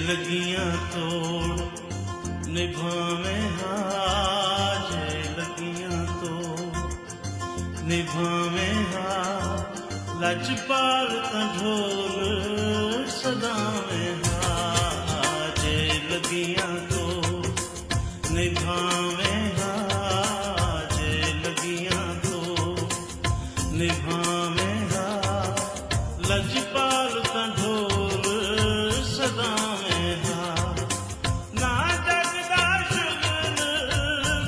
लगियां तोड़ निभावे हाँ, जे लगियां तोड़ निभावे हाँ, लजपाल का ढोल सदावे हाँ, जे लगियां तोड़ निभावे हाँ, जे लगियां तोड़ निभावे हाँ, लजपाल का ढोल सदावे हाँ, ना जगदा शुगल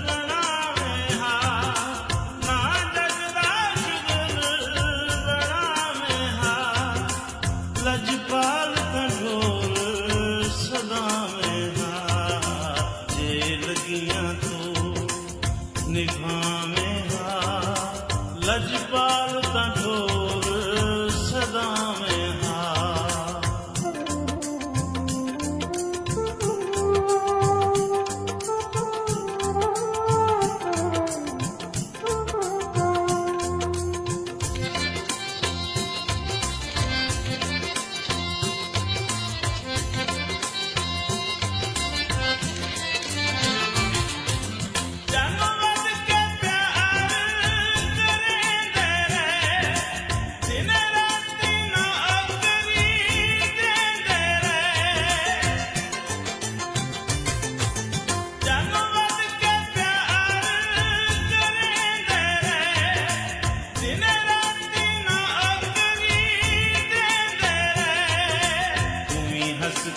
बनावे हाँ, ना जगदा शुगल बनावे हाँ, लजपाल का ढोल सदावे हाँ, जे लगियां तोड़ निभावे हाँ, लजपाल का ढोल सदावे हाँ।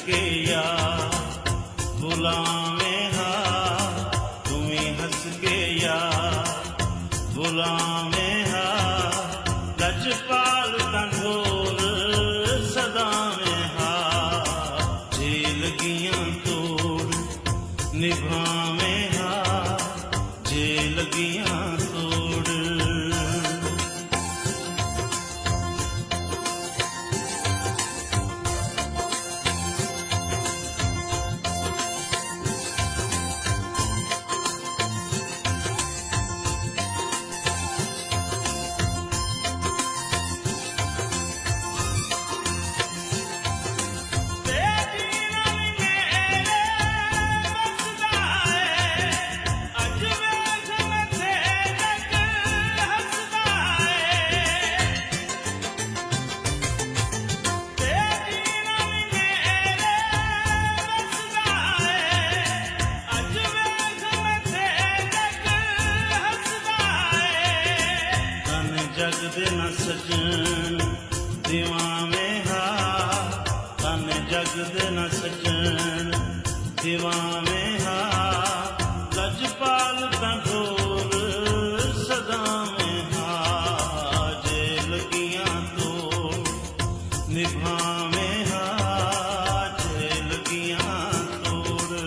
के या बुलावे हाँ, तुम्हें हंस के या बुलावे हाँ, लजपाल का ढोल सदावे हाँ, जे लगियां तोड़ निभावे हाँ, जे लगियां तोड़। जग न सजन दीवावे हाँ, तन जग न सजन दीवावे हाँ, लजपाल का ढोल सदावे हाँ, जे लगियां तोड़ निभावे हाँ, जे लगियां तोड़।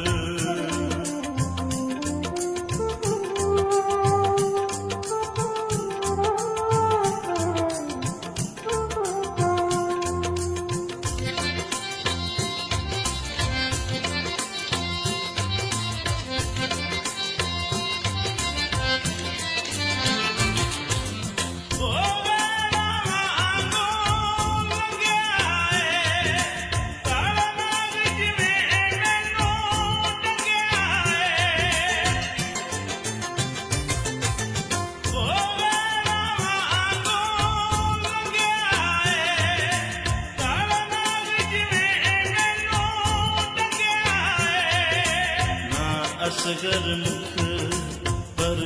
असगर मुख पर